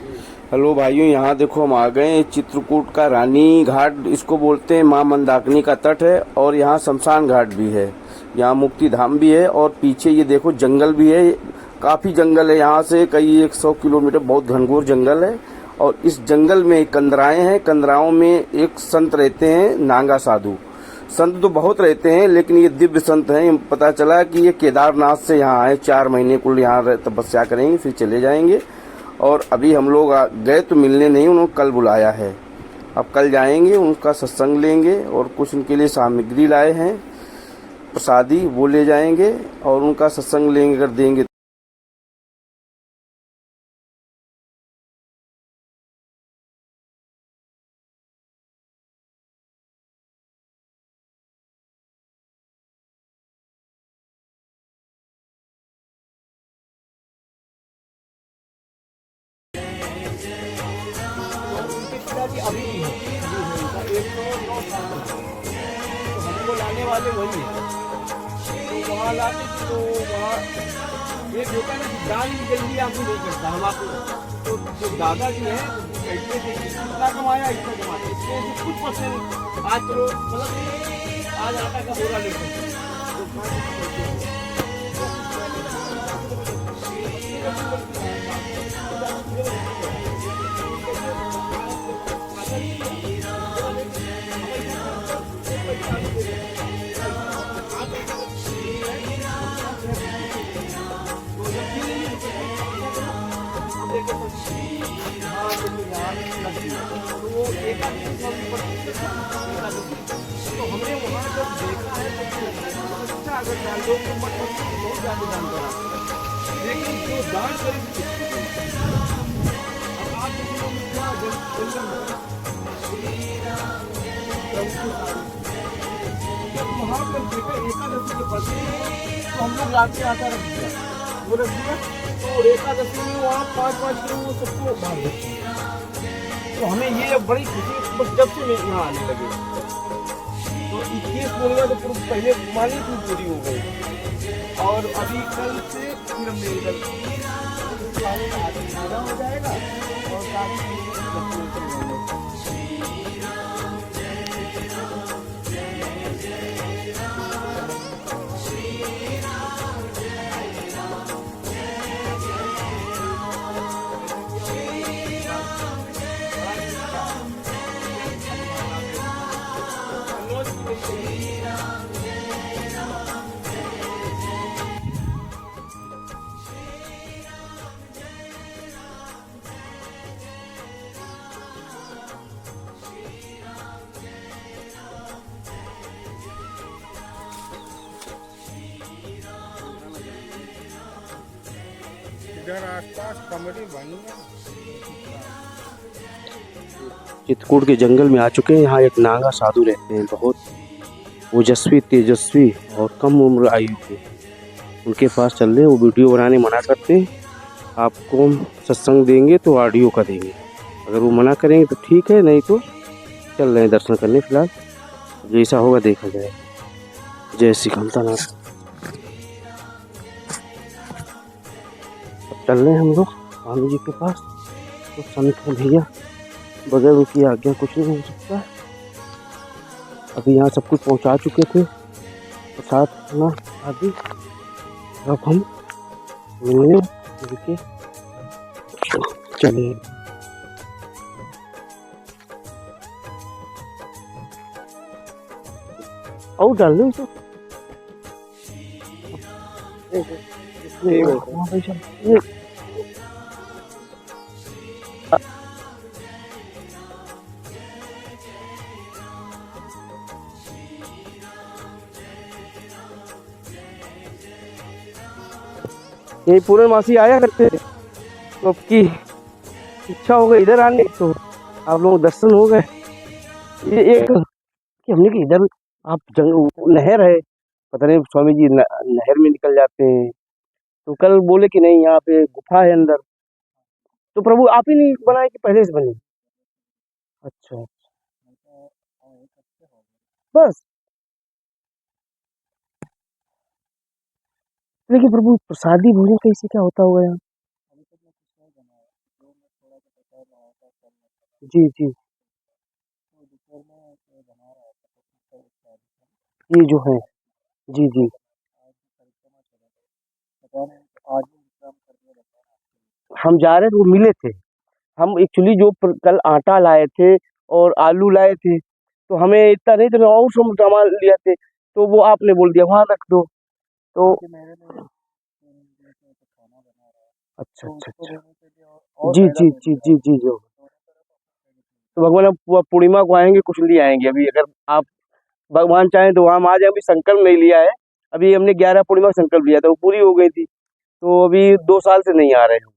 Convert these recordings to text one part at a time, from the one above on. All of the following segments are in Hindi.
हेलो भाइयों, यहाँ देखो हम आ गए हैं चित्रकूट का रानी घाट इसको बोलते हैं। माँ मंदाकिनी का तट है और यहाँ शमशान घाट भी है। यहाँ मुक्ति धाम भी है और पीछे ये देखो जंगल भी है। काफ़ी जंगल है, यहाँ से कई 100 किलोमीटर बहुत घनघोर जंगल है। और इस जंगल में कंदराएं हैं। कंदराओं में एक संत रहते हैं, नांगा साधु। संत तो बहुत रहते हैं लेकिन ये दिव्य संत हैं। पता चला कि ये केदारनाथ से यहाँ आए, 4 महीने कुल यहाँ तपस्या करेंगे फिर चले जाएंगे। और अभी हम लोग गए तो मिलने नहीं, उन्होंने कल बुलाया है। अब कल जाएंगे, उनका सत्संग लेंगे और कुछ उनके लिए सामग्री लाए हैं, प्रसादी, वो ले जाएंगे और उनका सत्संग लेंगे, कर देंगे। उनके पिताजी अभी भी हैं, उनका 109 साल का है। तो हमको लाने वाले वही है। तो वहाँ लाते थे तो वहाँ एक होता है ना कि दान भी जल्दी आदमी नहीं करता। हम आपको तो जो दादाजी हैं वो कहते थे कि इतना कमाया इतना कमाया, इसमें से कुछ परसेंट आज चलो मतलब आज आटा का बोरा लेते हैं तो तो एकादशी स्वामी तो हमने वहाँ जब देखा है तो अच्छा अगर दान लोग तो मत बहुत ज़्यादा दान करा, लेकिन जो दान करेंगे अब आप किसी लोग क्या जब वहाँ पर देखा एकादशी के पद तो हम लोग रात के आटा रख दिया, वो रख दिया। तो एकादशी में वहाँ 5-5 किलो वो सबको मार देते। तो हमें ये बड़ी खुशी बस जब से मैं यहाँ आने लगे तो 21 पूर्णिमा तो पूर्व पहले मानी थी पूरी हो गई। और अभी कल से फिर हम इधर हो जाएगा और काफी इधर आसपास कमरे बनी है। चित्रकूट के जंगल में आ चुके हैं। यहाँ एक नागा साधु रहते हैं, बहुत ओजस्वी, तेजस्वी और कम उम्र आयु के। उनके पास चल रहे हैं। वो वीडियो बनाने मना करते हैं। आपको हम सत्संग देंगे तो ऑडियो का देंगे, अगर वो मना करेंगे तो ठीक है, नहीं तो चल रहे हैं दर्शन करने। फिलहाल जैसा होगा देखा जाए। जय श्री कांतानाथ। चल रहे हैं हम लोग स्वामी जी के पास। तो संत है भैया, बगैर उनकी आज्ञा कुछ नहीं हो सकता। अभी यहाँ सब कुछ पहुँचा चुके थे, प्रसाद खाना आदि। अब हम मिलने के चलिए। और डाल दो इसे। यही पूर्णमासी आया करते थे, तो आपकी इच्छा हो गई इधर आने, तो आप लोग दर्शन हो गए। ये एक कि हमने कि इधर आप नहर है, पता नहीं स्वामी जी नहर में निकल जाते हैं। तो कल बोले कि नहीं, यहाँ पे गुफा है अंदर। तो प्रभु आप ही नहीं बनाए कि पहले से बनी? अच्छा, बस। लेकिन प्रभु प्रसादी भोजन कैसे क्या होता होगा यहाँ? जी जी, ये जो है, जी जी, हम जा रहे थे, वो मिले थे। हम एक्चुअली कल आटा लाए थे और आलू लाए थे, तो हमें इतना नहीं था, और सब सामान लिए थे, तो वो आपने बोल दिया वहाँ रख दो। तो अच्छा अच्छा अच्छा, जी जी जी जी जी जो, तो भगवान अब पूर्णिमा को आएंगे, कुछ ले आएंगे। अभी अगर आप भगवान चाहें तो वहाँ हम आ जाए। अभी संकल्प नहीं लिया है, अभी हमने 11 पूर्णिमा का संकल्प लिया था, वो पूरी हो गई थी, तो अभी 2 साल से नहीं आ रहे हैं।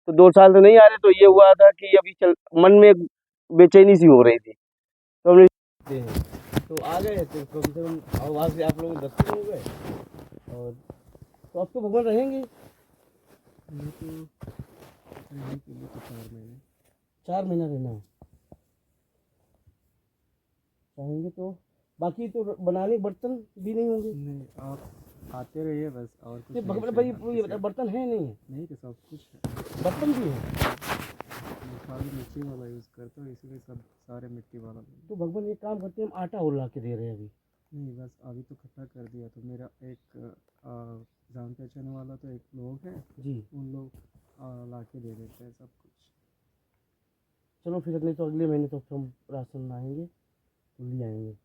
तो 2 साल से नहीं आ रहे, तो ये हुआ था कि अभी चल मन में बेचैनी सी हो रही थी, तो हमने तो आ गए, तो कम से कम और वहाँ से आप लोग दर्शन हो गए। और तो अब तो भगवान रहेंगे 4 महीना रहना है, चाहेंगे तो। बाकी तो बनाने के बर्तन भी नहीं होंगे। नहीं, आप आते रहिए बस, और कुछ ये नहीं भगवान चाहिए भाई ये बता, बर्तन है नहीं, नहीं तो सब कुछ है। बर्तन भी है। मैं खाली मिट्टी वाला यूज़ करता हूँ, इसलिए सब सारे मिट्टी वाला ले तो भगवान ये काम करते हैं, हम आटा और ला के दे रहे हैं अभी। नहीं, बस अभी तो इकट्ठा कर दिया। तो मेरा एक जान पहचान वाला तो एक लोग है, जी, उन लोग ला के दे देते हैं सब कुछ। चलो फिर अगले, तो अगले महीने तो हम राशन आएंगे तो ले आएंगे।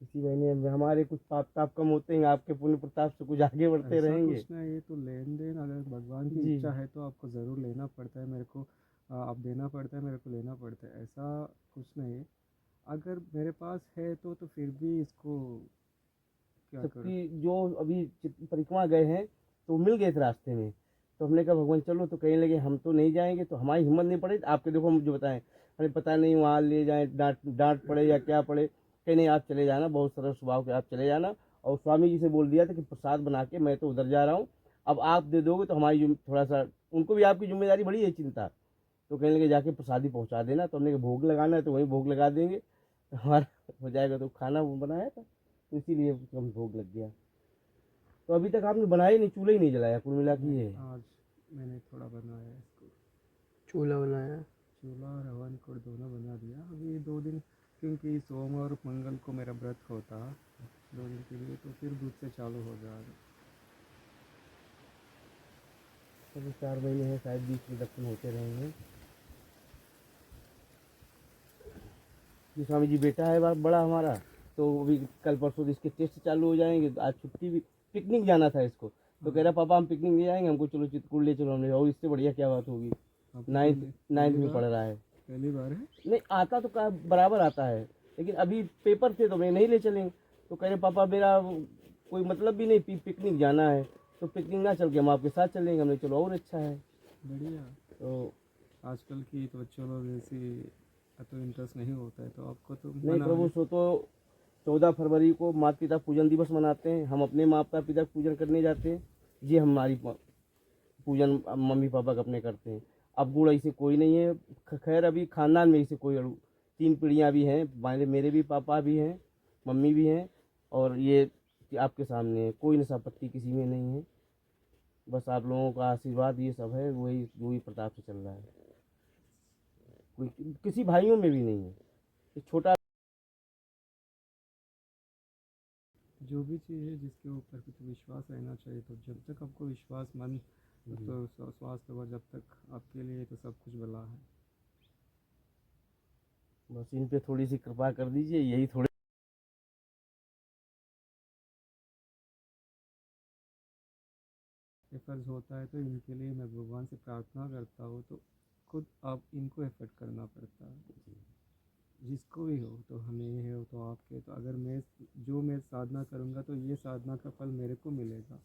इसी महीने में हमारे कुछ पाप ताप कम होते हैं, आपके पुण्य प्रताप से कुछ आगे बढ़ते ऐसा रहेंगे। कुछ नहीं, ये तो लेन देन, अगर भगवान की जी, इच्छा है तो आपको ज़रूर लेना पड़ता है। मेरे को आप देना पड़ता है, मेरे को लेना पड़ता है, ऐसा कुछ नहीं है। अगर मेरे पास है तो फिर भी इसको क्या करूँ। जबकि जो अभी परिक्रमा गए हैं, तो मिल गए थे रास्ते में, तो हमने कहा भगवान चलो, तो कहने लगे हम तो नहीं जाएंगे, तो हमारी हिम्मत नहीं पड़े। आपके देखो हम जो बताएं, हमें पता नहीं वहाँ ले जाएं, डांट डांट पड़े या क्या पड़े, कहीं नहीं, आप चले जाना, बहुत सरल स्वभाव के, आप चले जाना। और स्वामी जी से बोल दिया था कि प्रसाद बना के मैं तो उधर जा रहा हूँ, अब आप दे दोगे तो हमारी थोड़ा सा, उनको भी आपकी जिम्मेदारी बड़ी है, चिंता। तो कहने लगे जाके प्रसादी पहुँचा देना, तो हमने कहा भोग लगाना है तो वहीं भोग लगा देंगे, तो हमारा हो जाएगा। तो खाना वो बनाया था, तो इसीलिए हम भोग लग गया। तो अभी तक आपने बनाया नहीं, चूल्हा ही नहीं जलाया, कुल मिला के ये है। आज मैंने थोड़ा बनाया है इसको, चूल्हा बनाया। चूल्हा और हवन को दोनों बना दिया। अभी 2 दिन, क्योंकि सोम और मंगल को मेरा व्रत होता 2 दिन के लिए, तो फिर दूध से चालू हो जाएगा। अभी 4 महीने हैं, शायद बीच में दर्शन होते रहेंगे। ये स्वामी जी बेटा है बड़ा हमारा, तो अभी कल परसों इसके टेस्ट चालू हो जाएंगे, तो आज छुट्टी भी, पिकनिक जाना था इसको, तो कह रहा पापा हम पिकनिक ले जाएंगे, हमको चलो चित्रकूट ले चलो। हमने, और इससे बढ़िया क्या बात होगी। अब नाइन्थ नाइन्थ में बार पढ़ रहा है। पहली बार है। नहीं आता तो का बराबर आता है, लेकिन अभी पेपर थे तो मैं नहीं ले चलेंगे। तो कह रहे पापा मेरा कोई मतलब भी नहीं, पिकनिक जाना है, तो पिकनिक ना चल के हम आपके साथ चलेंगे। हमने चलो और अच्छा है। बढ़िया। तो आजकल की तो बच्चों लोग ऐसी तो इंटरेस्ट नहीं होता है, तो आपको तो नहीं मना प्रभु, है। सो तो 14 फरवरी को माता पिता पूजन दिवस मनाते हैं, हम अपने माता पिता का पूजन करने जाते हैं। ये हमारी पूजन मम्मी पापा का अपने करते हैं। अब गुड़ ऐसे कोई नहीं है, खैर अभी खानदान में ऐसे कोई 3 पीढ़ियाँ भी हैं, मेरे भी पापा भी हैं, मम्मी भी हैं, और ये कि आपके सामने है, कोई नशा पत्ती किसी में नहीं है। बस आप लोगों का आशीर्वाद ये सब है, वही वही प्रताप से चल रहा है। कोई किसी भाइयों में भी नहीं है, ये छोटा। जो भी चीज़ है जिसके ऊपर कुछ विश्वास रहना चाहिए, तो जब तक आपको विश्वास मन तो स्वास्थ्य हुआ, जब तक आपके लिए तो सब कुछ भला है। बस इन पे थोड़ी सी कृपा कर दीजिए, यही थोड़े एफर्ट्स होता है, तो इनके लिए मैं भगवान से प्रार्थना करता हूँ, तो खुद आप इनको एफर्ट करना पड़ता है। जिसको भी हो, तो हमें हो तो आपके, तो अगर मैं साधना करूँगा तो ये साधना का फल मेरे को मिलेगा।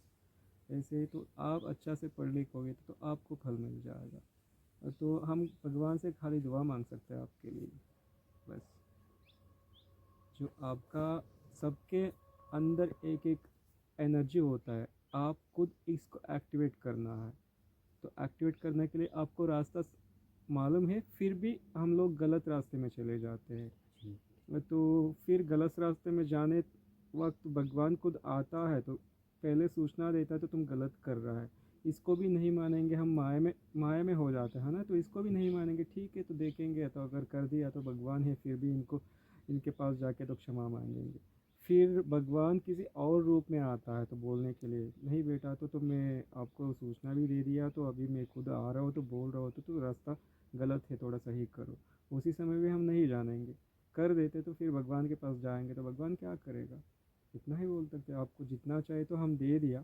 ऐसे ही तो आप अच्छा से पढ़ लिखोगे तो आपको फल मिल जाएगा। तो हम भगवान से खाली दुआ मांग सकते हैं आपके लिए, बस। जो आपका सबके अंदर एक एक एनर्जी होता है, आप खुद इसको एक्टिवेट करना है। तो एक्टिवेट करने के लिए आपको रास्ता मालूम है, फिर भी हम लोग गलत रास्ते में चले जाते हैं। तो फिर गलत रास्ते में जाने वक्त भगवान खुद आता है, तो पहले सूचना देता है तो तुम गलत कर रहा है, इसको भी नहीं मानेंगे, हम माया में हो जाते हैं ना, तो इसको भी नहीं मानेंगे, ठीक है तो देखेंगे, तो अगर कर दिया तो भगवान है, फिर भी इनको इनके पास जाके तो क्षमा मांगेंगे। फिर भगवान किसी और रूप में आता है तो बोलने के लिए, नहीं बेटा तो मैं आपको सूचना भी दे दिया, तो अभी मैं खुद आ रहा हूँ, तो बोल रहा हूँ तो रास्ता गलत है, थोड़ा सही करो। उसी समय भी हम नहीं जानेंगे, कर देते तो फिर भगवान के पास जाएंगे तो भगवान क्या करेगा? इतना ही बोल सकते, आपको जितना चाहिए तो हम दे दिया,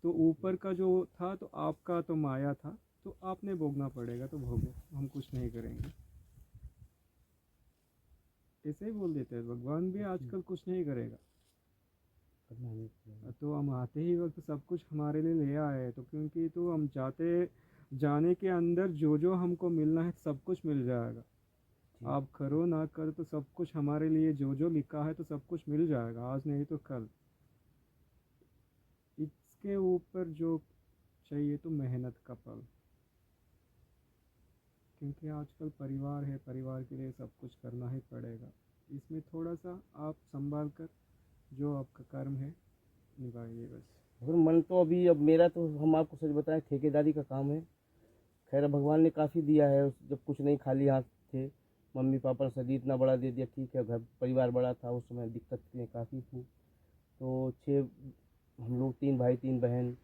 तो ऊपर का जो था तो आपका तो माया था, तो आपने भोगना पड़ेगा, तो भोगो, हम कुछ नहीं करेंगे। ऐसे ही बोल देते हैं, भगवान भी आजकल कुछ नहीं करेगा। तो हम आते ही वक्त सब कुछ हमारे लिए ले आए, तो क्योंकि तो हम जाने के अंदर जो जो हमको मिलना है सब कुछ मिल जाएगा। आप करो ना करो तो सब कुछ हमारे लिए जो जो लिखा है तो सब कुछ मिल जाएगा, आज नहीं तो कल। इसके ऊपर जो चाहिए तो मेहनत का फल, क्योंकि आजकल परिवार है, परिवार के लिए सब कुछ करना ही पड़ेगा। इसमें थोड़ा सा आप संभाल कर जो आपका कर्म है निभाइए बस। फिर मन तो अभी अब मेरा तो, हम आपको सच बताएं, ठेकेदारी का काम है। खैर भगवान ने काफ़ी दिया है, जब कुछ नहीं खाली हाथ थे, मम्मी पापा ने सदी इतना बड़ा दे दिया, ठीक है, घर परिवार बड़ा था, उस समय दिक्कतें काफ़ी थी। तो 6 हम लोग, 3 भाई 3 बहन,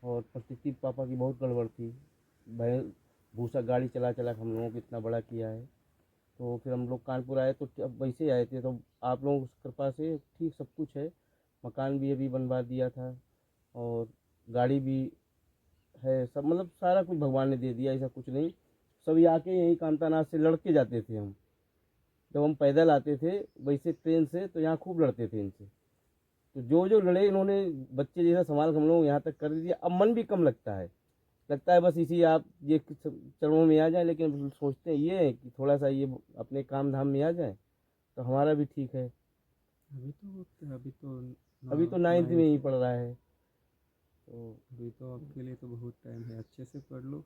और परिस्थिति पापा की बहुत गड़बड़ थी। बहन भूसा गाड़ी चला चला के हम लोगों को इतना बड़ा किया है। तो फिर हम लोग कानपुर आए, तो अब वैसे ही आए थे, तो आप लोगों की कृपा से ठीक सब कुछ है। मकान भी अभी बनवा दिया था, और गाड़ी भी है, सब मतलब सारा कुछ भगवान ने दे दिया, ऐसा कुछ नहीं। सभी आके यहीं कामतानाथ से लड़के जाते थे हम, जब हम पैदल आते थे वैसे ट्रेन से, तो यहाँ खूब लड़ते थे इनसे। तो जो जो लड़े इन्होंने, बच्चे जैसा संभाल के हम लोग यहाँ तक कर दिया, अब मन भी कम लगता है बस इसी आप ये चरणों में आ जाए। लेकिन सोचते हैं ये है कि थोड़ा सा ये अपने काम धाम में आ जाए तो हमारा भी ठीक है। अभी तो वक्त है, अभी तो 9th में ही पढ़ रहा है, तो अभी तो आपके लिए तो बहुत टाइम है, अच्छे से पढ़ लो।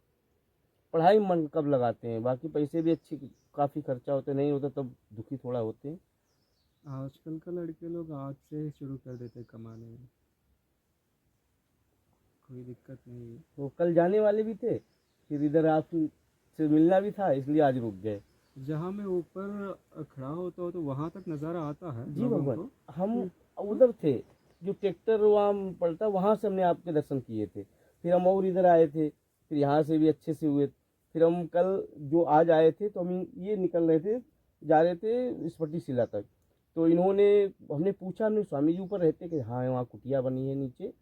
पढ़ाई में मन कब लगाते हैं, बाकी पैसे भी अच्छी काफ़ी खर्चा होते, नहीं होता तब दुखी थोड़ा होते हैं। आजकल का लड़के लोग आज से ही शुरू कर देते कमाने में, कोई दिक्कत नहीं है। तो कल जाने वाले भी थे, फिर इधर आपसे मिलना भी था, इसलिए आज रुक गए। जहाँ मैं ऊपर खड़ा होता हूँ तो वहाँ तक नज़ारा आता है जी लोगों भगवान, को। हम उधर थे, जो ट्रैक्टर वहाँ पड़ता, वहाँ से हमने आपके दर्शन किए थे। फिर हम और इधर आए थे, फिर यहाँ से भी अच्छे से हुए। फिर हम कल जो आज आए थे, तो हम ये निकल रहे थे, जा रहे थे स्पटी शिला तक। तो इन्होंने, हमने पूछा, हमने स्वामी जी ऊपर रहते कि हाँ वहाँ कुटिया बनी है नीचे,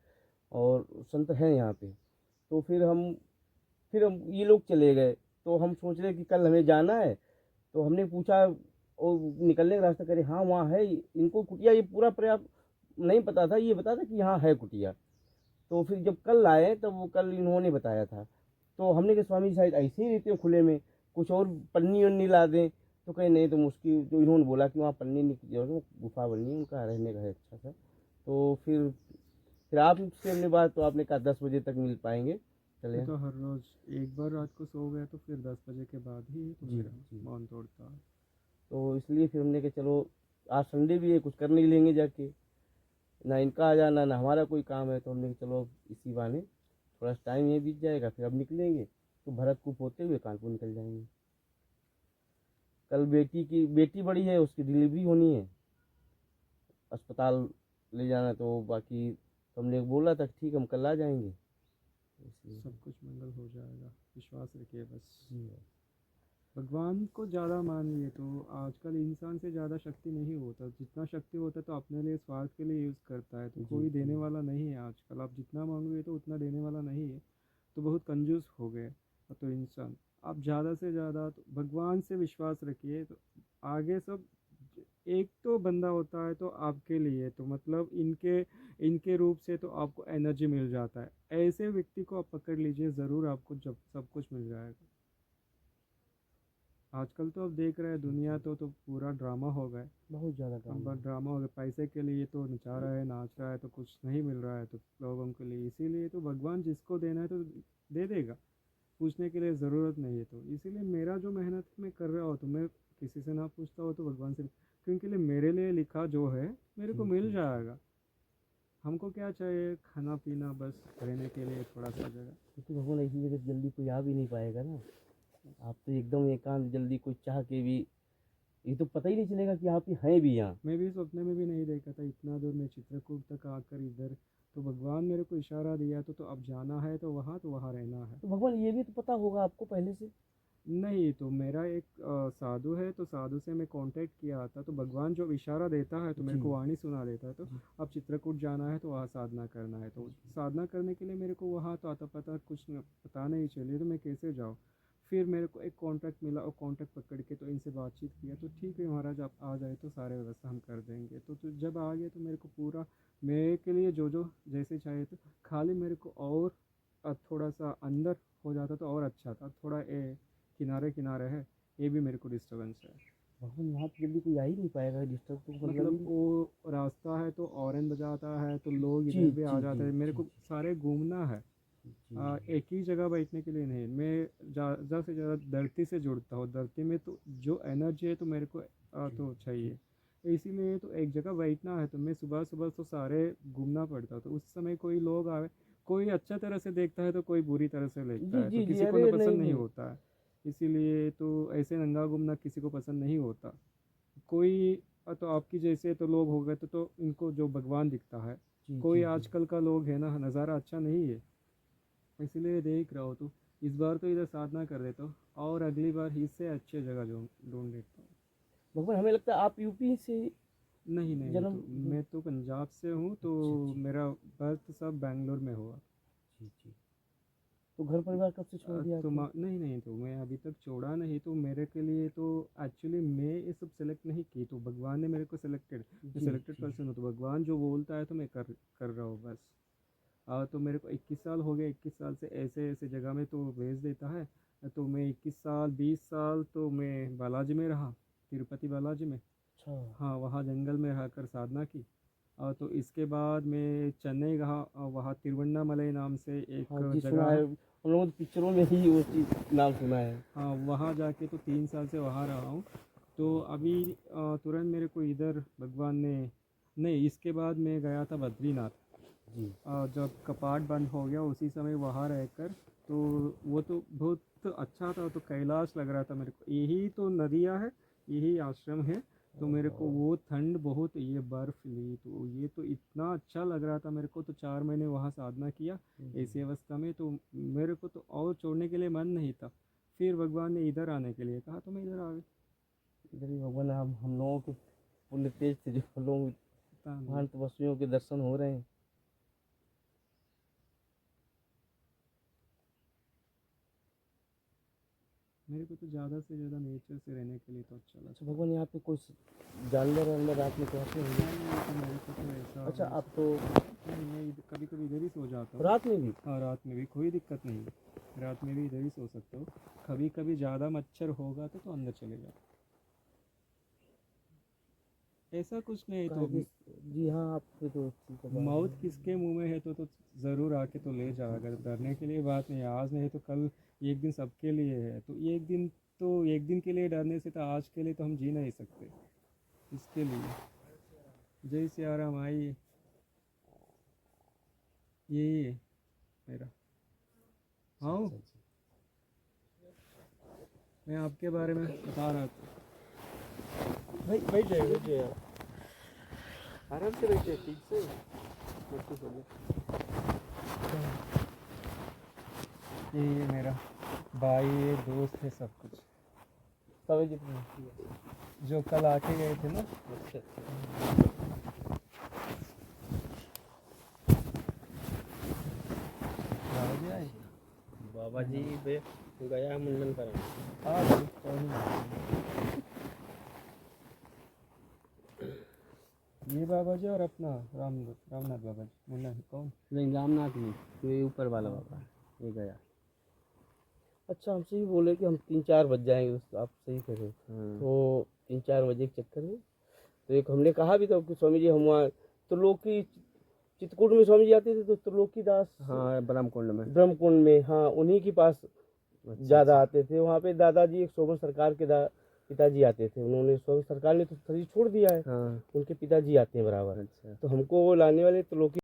और संत हैं यहाँ पे। तो फिर हम ये लोग चले गए। तो हम सोच रहे कि कल हमें जाना है, तो हमने पूछा, और निकलने का रास्ता करे, हाँ वहाँ है। इनको कुटिया ये पूरा पर्याप्त नहीं पता था, ये बता था कि यहाँ है कुटिया। तो फिर जब कल आए तब वो कल इन्होंने बताया था। तो हमने कहा स्वामी जी शायद ऐसे ही रहते हो खुले में, कुछ और पन्नी वन्नी ला दें। तो कहे नहीं, तो उसकी जो इन्होंने बोला कि वहाँ पन्नी नहीं, जो गुफा बनी है उनका रहने का है अच्छा सा। तो फिर आपसे हमने बात, तो आपने कहा 10 बजे तक मिल पाएंगे, चले। मैं तो हर रोज़ एक बार रात को सो गया तो फिर 10 बजे के बाद ही तो जी मेरा जी। मौन तोड़ता है। तो इसलिए फिर हमने कहा चलो आज संडे भी है, कुछ कर नहीं लेंगे जाके, ना इनका आ जाना ना हमारा कोई काम है। तो हमने कहा चलो इसी बहाने थोड़ा सा टाइम ये बीत जाएगा, फिर अब निकलेंगे तो भरतकूप होते हुए कानपुर निकल जाएंगे। कल बेटी बड़ी है, उसकी डिलीवरी होनी है, अस्पताल ले जाना। तो बाकी तो हमने बोला था ठीक हम कल आ जाएंगे, इसलिए। सब कुछ मंगल हो जाएगा, विश्वास रखिए बस। जी। भगवान को ज़्यादा मान लिए तो आजकल इंसान से ज़्यादा शक्ति नहीं होता, जितना शक्ति होता तो अपने लिए स्वार्थ के लिए यूज़ करता है, तो कोई देने वाला नहीं है आजकल। आप जितना मांगोगे तो उतना देने वाला नहीं है, तो बहुत कंजूस हो गए। तो इंसान आप ज़्यादा से ज़्यादा तो भगवान से विश्वास रखिए, तो आगे सब एक तो बंदा होता है तो आपके लिए, तो मतलब इनके इनके रूप से तो आपको एनर्जी मिल जाता है। ऐसे व्यक्ति को आप पकड़ लीजिए, ज़रूर आपको जब सब कुछ मिल जाएगा। आजकल तो अब देख रहे हैं दुनिया तो पूरा ड्रामा हो गया। बहुत ज़्यादा अब काम है। ड्रामा हो गया, पैसे के लिए तो नचा रहा है, नाच रहा है, तो कुछ नहीं मिल रहा है तो लोगों के लिए। इसीलिए तो भगवान जिसको देना है तो दे देगा, पूछने के लिए ज़रूरत नहीं है। तो इसीलिए मेरा जो मेहनत मैं कर रहा हूँ तो मैं किसी से ना पूछता हूँ, तो भगवान से, क्योंकि मेरे लिए लिखा जो है मेरे को मिल जाएगा। हमको क्या चाहिए, खाना पीना, बस रहने के लिए थोड़ा सा जगह। क्योंकि भगवान ऐसी जगह जल्दी कोई आ भी नहीं पाएगा ना। आप तो एकदम एकांत, जल्दी कोई चाह के भी ये तो पता ही नहीं चलेगा कि आप हैं भी यहाँ। मैं भी सपने में भी नहीं देखा था इतना दूर मैं चित्रकूट तक आकर इधर। तो भगवान मेरे को इशारा दिया तो अब जाना है तो वहाँ रहना है। तो भगवान ये भी तो पता होगा आपको पहले से। नहीं, तो मेरा एक साधु है, तो साधु से मैं कांटेक्ट किया था, तो भगवान जो इशारा देता है तो मेरे को जी। वाणी सुना देता है। तो अब चित्रकूट जाना है तो वहाँ साधना करना है, तो साधना करने के लिए मेरे को वहाँ तो आता पता कुछ पता नहीं चली, तो मैं कैसे जाऊँ। फिर मेरे को एक कांटेक्ट मिला और कांटेक्ट पकड़ के तो इनसे बातचीत किया, तो ठीक है महाराज आप आ जाए तो सारे व्यवस्था हम कर देंगे। तो जब आ गए तो मेरे को पूरा मेरे के लिए जो जैसे चाहिए तो खाली मेरे को और थोड़ा सा अंदर हो जाता तो और अच्छा था। थोड़ा किनारे किनारे है, ये भी मेरे को डिस्टर्बेंस है। भगवान यहाँ पे जल्दी कोई आ ही नहीं पाएगा, डिस्टर्ब तो मतलब मतलब ही वो रास्ता है तो ऑरेंज बजाता है तो लोग जी, इधर भी आ जी, जाते हैं, जी, मेरे को सारे घूमना है। जी। एक ही जगह बैठने के लिए नहीं, मैं ज़्यादा से ज़्यादा धरती से जुड़ता हूँ। धरती में तो जो एनर्जी है तो मेरे को तो चाहिए, इसीलिए तो एक जगह बैठना है। तो मैं सुबह सुबह तो सारे घूमना पड़ता, तो उस समय कोई लोग आए, कोई अच्छा तरह से देखता है तो कोई बुरी तरह से देखता जी, है, तो जी, जी, किसी को अरे ना नहीं, पसंद नहीं नहीं। होता है। इसीलिए तो ऐसे नंगा घूमना किसी को पसंद नहीं होता। कोई तो आपकी जैसे तो लोग हो गए तो इनको जो भगवान दिखता है। जी, कोई जी, जी। आजकल का लोग है ना, नज़ारा अच्छा नहीं है, इसलिए देख रहा हो। तो इस बार तो इधर साधना कर देता हूँ और अगली बार इससे अच्छी जगह जो ढूंढ लेता हूँ। भगवान हमें लगता है आप यूपी से नहीं नहीं, जन्म। तो मैं तो पंजाब से हूँ, तो अच्छा, अच्छा। मेरा बर्थ सब बैंगलोर में हुआ। जी, जी। तो घर परिवार कब से छोड़ दिया आपने? नहीं नहीं, तो मैं अभी तक छोड़ा नहीं। तो मेरे के लिए तो एक्चुअली मैं ये सब सेलेक्ट नहीं की, तो भगवान ने मेरे को सिलेक्टेड, मैं जी, सिलेक्टेड जी। पर्सन हूँ। तो भगवान जो बोलता है तो मैं कर रहा हूँ बस। तो मेरे को 21 साल हो गए, 21 साल से ऐसे ऐसे जगह में तो भेज देता है। तो मैं 21 साल 20 साल तो मैं बालाजी में रहा, तिरुपति बालाजी में। अच्छा। हाँ, वहाँ जंगल में रहकर साधना की। तो इसके बाद मैं चेन्नई रहा, वहाँ तिरुवन्नामलई नाम से एक हाँ जी, सुना जगह है, है। हम लोगों ने पिक्चरों में ही वो चीज़ नाम सुना है। हाँ, वहाँ जाके तो 3 साल से वहाँ रहा हूँ। तो अभी तुरंत मेरे को इधर भगवान ने, नहीं इसके बाद मैं गया था बद्रीनाथ। जी। जब कपाट बंद हो गया उसी समय वहाँ रहकर, तो वो तो बहुत अच्छा था। तो कैलाश लग रहा था मेरे को, यही तो नदियाँ है, यही आश्रम है। तो मेरे को वो ठंड बहुत, ये बर्फ़ ली, तो ये तो इतना अच्छा लग रहा था मेरे को। तो 4 महीने वहाँ साधना किया ऐसी अवस्था में, तो मेरे को तो और छोड़ने के लिए मन नहीं था। फिर भगवान ने इधर आने के लिए कहा तो मैं इधर आ गया। इधर भी भगवान, हम लोगों के पुण्य तेज से जो हम लोग पता नहीं। महान तपस्वियों के दर्शन हो रहे हैं। मेरे को तो ज़्यादा से ज़्यादा नेचर से रहने के लिए तो अच्छा अच्छा लगता है। भगवान, यहाँ पे कोई जानवर वानवर रात में तो आते होंगे? नहीं, तो मेरे को तो ऐसा अच्छा, आप तो नहीं, मैं कभी कभी इधर ही सो जाता हूँ। रात में भी? हाँ, रात में भी कोई दिक्कत नहीं, रात में भी इधर ही सो सकता हूँ। कभी कभी ज़्यादा मच्छर होगा तो अंदर चले जाओ, ऐसा कुछ नहीं। तो जी हाँ, आपके तो ठीक है बात मौत है। किसके मुंह में है तो ज़रूर आके तो ले जाओ। अगर डरने के लिए बात नहीं है, आज नहीं तो कल एक दिन सबके लिए है। तो एक दिन के लिए डरने से तो आज के लिए तो हम जी नहीं सकते। इसके लिए जय सिया राम। आई यही है मेरा। हाँ, अच्छा, अच्छा। मैं आपके बारे में बता रहा था। भाई बैठिए आप। आराम से बैठिए, ठीक से बैठो बोलिए। ये मेरा भाई है, दोस्त है, सब कुछ। सभी जितने जो कल आके गए थे ना। अच्छा। बाबा जी आए। बाबा जी बे गया मुंडन कराने। हाँ, कोई नहीं। ये बाबा जी और अपना रामनाथ बाबा जी, मुन्ना कौन? नहीं, रामनाथ नहीं, तो ये ऊपर वाला बाबा है, ये गया। अच्छा, हमसे ही बोले कि हम 3-4 बज जाएंगे, तो आप सही कह रहे हो। तो 3-4 बजे के चक्कर में तो एक हमने कहा भी था कि स्वामी जी हम वहाँ तो लोग की चित्रकूट में स्वामी जी आते थे, तो त्रिलोकी दास, हाँ, ब्रह्मकुंड में, हाँ उन्हीं के पास ज़्यादा आते थे। वहाँ पे दादाजी एक सोमन सरकार के पिताजी आते थे, उन्होंने सोमन सरकार ने तो शरीर छोड़ दिया है। हाँ। उनके पिताजी आते हैं बराबर। तो हमको वो लाने वाले त्रिलोकी